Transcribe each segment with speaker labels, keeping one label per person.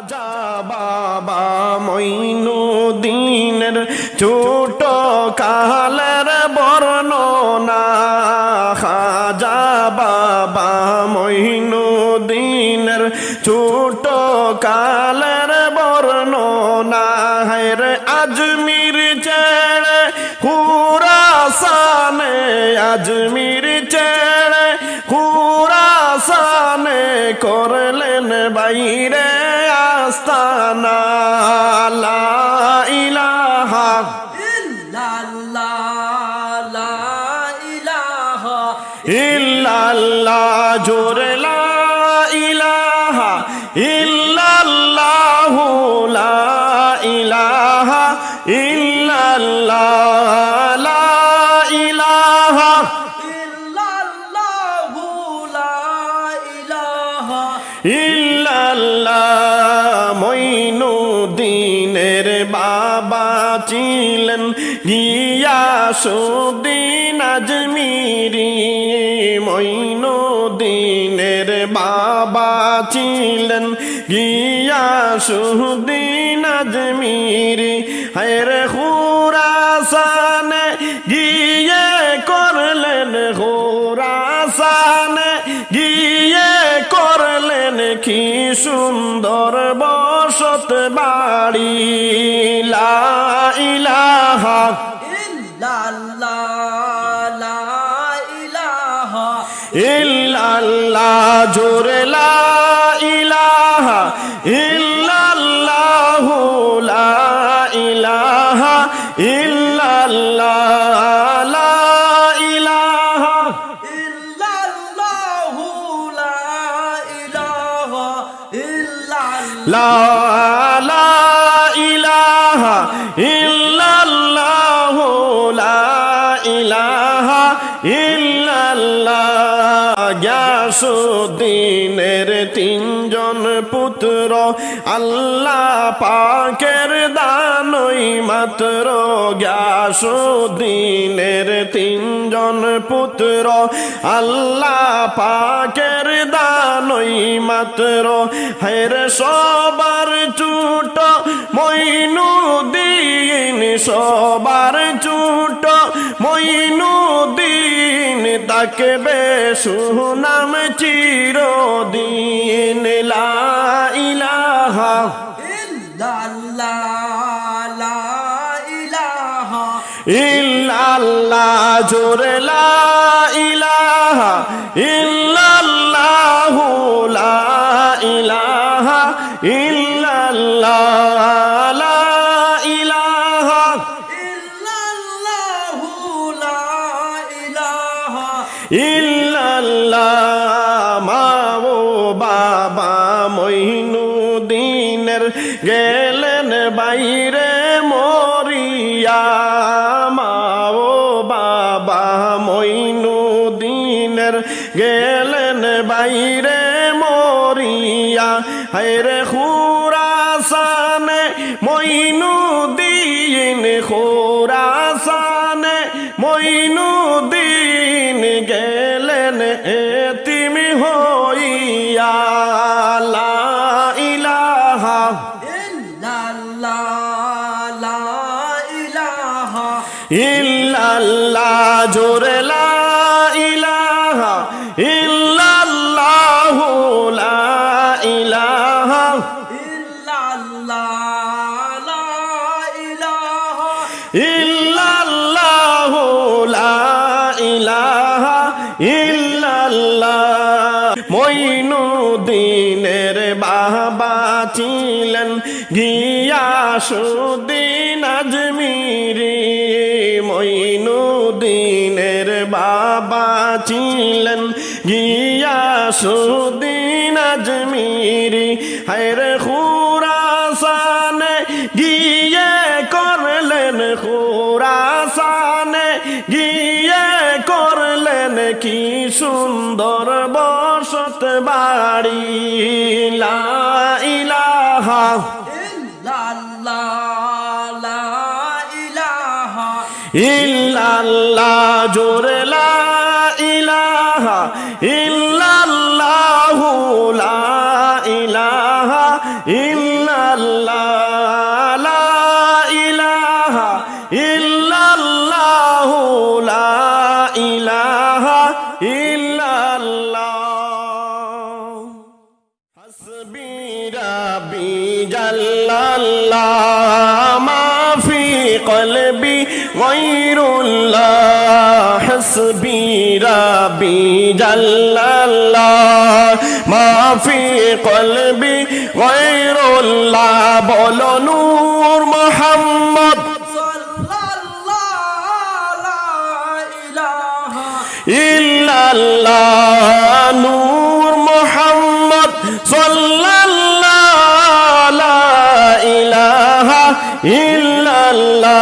Speaker 1: খাজা বাবা মঈনুদ্দিনের ছোট কালের বর্ণনা খাজা বাবা মঈনুদ্দিনের ছোট কালের বর্ণনা রে আজমির ছেড়ে খুরাসানে আজমির ছেড়ে খুরাসানে করলেন বাইরে আস্তানা লা ইলাহা
Speaker 2: ইল্লাল্লাহ লা ইলাহা
Speaker 1: ইল্লাল্লাহ জোরে লা ইলাহা ইল্লাল্লাহ লা ইলাহা ইল্লাল্লাহ লা ইলাহা
Speaker 2: ইল্লাল্লাহ লা ইলাহা
Speaker 1: ইল্লাল্লাহ মঈনুদ্দিনের বাবা ছিলেন গিয়াসউদ্দিন আজমিরি মঈনুদ্দিনের বাবা ছিলেন গিয়াসউদ্দিন আজমিরি হায়রে খুরাসানে গিয়ে করলেন খুরাসানে গিয়ে করলেন কি সুন্দর বসত বাড়ি লা ইলাহা
Speaker 2: ইল্লাল্লাহ লা ইলাহা
Speaker 1: ইল্লাল্লাহ জোরে লা ইলাহা ইল্লাল্লাহ লা ইলাহা ইল্লাল্লাহ লা ইলাহা
Speaker 2: ইল্লাল্লাহ লা ইলাহা ইল্লাল্লাহ
Speaker 1: লা লা ইলাহা ইল্লাল্লাহ লা ইলাহা ইল্লাল্লাহ গিয়াসউদ্দিনের তিনজন পুত্র আল্লাহ পাকের দানই মাত্র গিয়াসউদ্দিনের তিনজন পুত্র আল্লাহ পাকের দানই মাত্র হেরে সবার ছোট মঈনুদ্দিন সবার ছোট মঈনুদ্দিন তাকবে সুনাম চিরদিন লা ইলাহা
Speaker 2: ইল্লাল্লাহ লা ইলাহা
Speaker 1: ইল্লাল্লাহ জোরে লা ইলাহা ইল্লাল্লাহ লা ইলাহা ইল্লাল্লাহ লা ইলাহা
Speaker 2: ইল্লাল্লাহ লা ইলাহা
Speaker 1: ইল্লাল্লাহ মা ও বাবা মঈনুদ্দিনের গেলেন বাইরে মরিয়া মা ও বাবা মঈনুদ্দিনের গেলেন বাইরে মরিয়া হায়রে খুরাসানে মঈনুদ্দিন খুরাসানে মঈনুদ্দিন গেলেন এতিম হইয়া লা ইলাহা
Speaker 2: ইল্লাল্লাহ লা ইলাহা
Speaker 1: ইল্লাল্লাহ জোরে লা ইলাহা ইল্লাল্লাহ লা ইলাহা
Speaker 2: ইল্লাল্লাহ লা ইলাহা
Speaker 1: ইল্লাল্লাহ লা ইলাহা ইল্লাল্লাহ মঈনুদ্দিনের বাবা ছিলেন গিয়াসউদ্দিন আজমিরি মঈনুদ্দিনের বাবা ছিলেন গিয়াসউদ্দিন আজমিরি হায়রে খুরাসানে গিয়ে করলেন খুরাসানে গিয়ে করলেন কি সুন্দর বসত বাড়ি লা ইলাহা
Speaker 2: ইল্লাল্লাহ লা ইলাহা
Speaker 1: ইল্লাল্লাহ জোরে লা ইলাহা ইল্লাল্লাহু লা ইলাহা ইল্লাল্লাহ লা ইলাহা ইল্লাল্লাহ লা ইলাহা ইল্লাল্লাহ হাসবি রাব্বি জাল্লাল্লাহ মা ফি কলবি গায়রুল্লাহ হাসবি রাব্বি জাল্লাল্লাহ মা ফি কলবি গায়রুল্লাহ বলো নূর মুহাম্মদ ইল্লাল্লাহ নূর মুহাম্মদ সাল্লাল্লাহু লা ইলাহা ইল্লাল্লাহ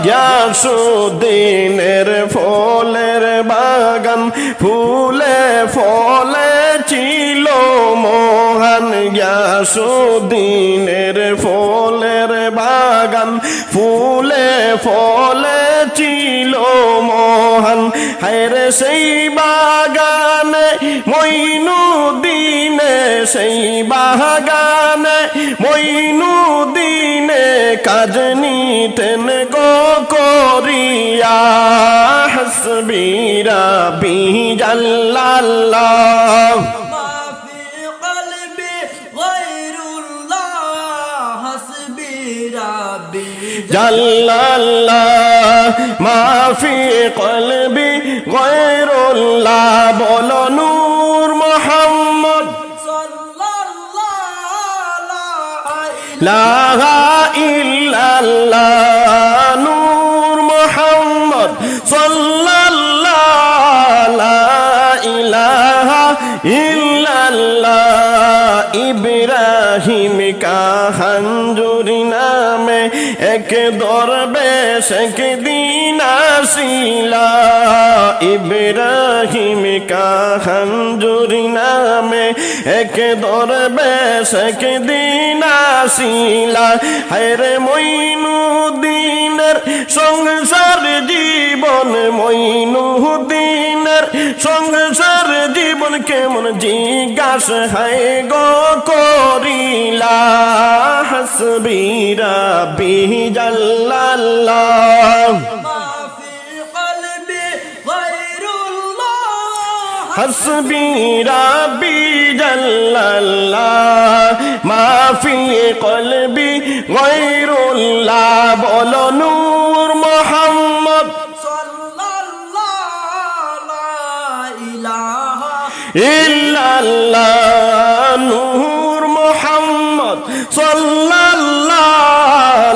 Speaker 1: গিয়াসুদ্দিনের ফুলের বাগান ফুলে ফলে ছিল মোহন গিয়াসুদ্দিনের ফুলের বাগান ফুলে ফলে ছিল মোহন হায়রে সেই বাগানে মঈনুদ্দিনে সেই বাগানে মঈনুদ্দিনে কাজ নিতেন গো করিয়া হাসবি রাব্বি জাল্লাল্লাহ জাল্লাল্লাহ মা ফি কলবি গায়রুল্লাহ বলো নূর মুহাম্মদ লা ইল্লাল্লাহ নূর মুহাম্মদ সাল্লাল্লাহু লা ইলাহা ইল্লাল্লাহ ইব্রাহিম কা হঞ্জুরি নামে এক দরবেশ একদিন আসিলা ইব্রাহিম কা হঞ্জুরি নামে এক দরবেশ একদিন আসিলা হায়রে মঈনুদ্দিনের সংসার জীবন মঈনুদ্দিনের সংসার জীবন কেমন জিজ্ঞাসা হায় গো করিলা হাসবি রাব্বি জাল্লাল্লাহ হাসবি রাব্বি জাল্লাল্লাহ মা ফি কলবি গায়রুল্লাহ বলো নূর মুহাম্মদ ইল্লাল্লাহ নূর মুহাম্মদ সাল্লাল্লাহু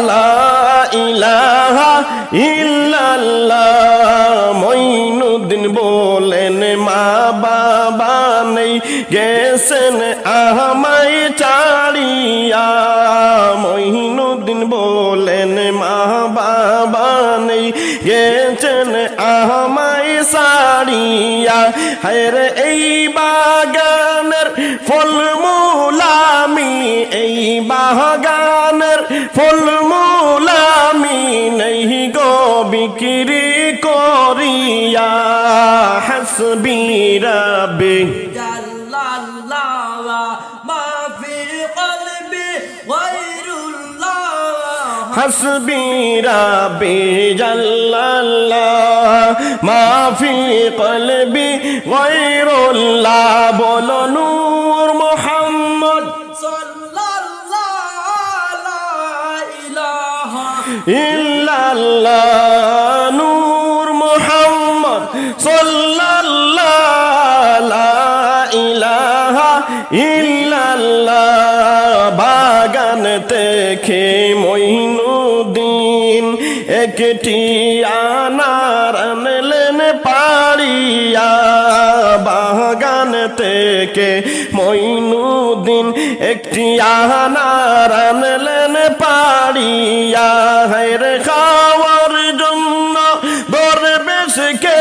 Speaker 1: লা ইলাহা ইল্লাল্লাহ মঈনুদ্দিন বলেন মা বাবা নেই গেছেন আমায় ছাড়িয়া মঈনুদ্দিন বলেন মা বাবা নেই গেছেন আমায় ছাড়িয়া হায়রে এই বাগানের ফলমূল আমি এই বাগানের ফলমূল আমি নেই গো বিক্রি করিয়া হাসবি রাব্বি জাল্লাল্লাহ মা ফি কলবি গায়রুল্লাহ হাসবি রাব্বি জাল্লাল্লাহ মা ফি কলবি গায়রুল্লাহ বলো নূর মুহাম্মদ ইল্লাল্লাহ নূর মুহাম্মদ সাল্লাল্লাহু লা ইলাহা ইল্লাল্লাহ বাগান থেকে মঈনুদ্দিন একটি আনার আনলেন পাড়িয়া বাগান থেকে মঈনুদ্দিন একটি আনার আনলেন পাড়িয়া হায়রে খাওয়ার জন্য দরবেশকে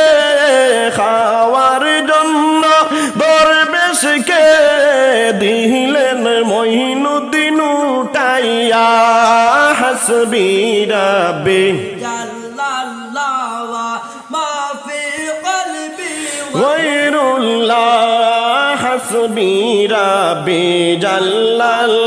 Speaker 1: খাওয়ার জন্য দরবেশকে দিলেন মঈনুদ্দিন উঠাইয়া হাসবি রাব্বি জাল্লাল্লাহ মা ফি কলবি গায়রুল্লাহ হাসবি রাব্বি জাল্লাল্লাহ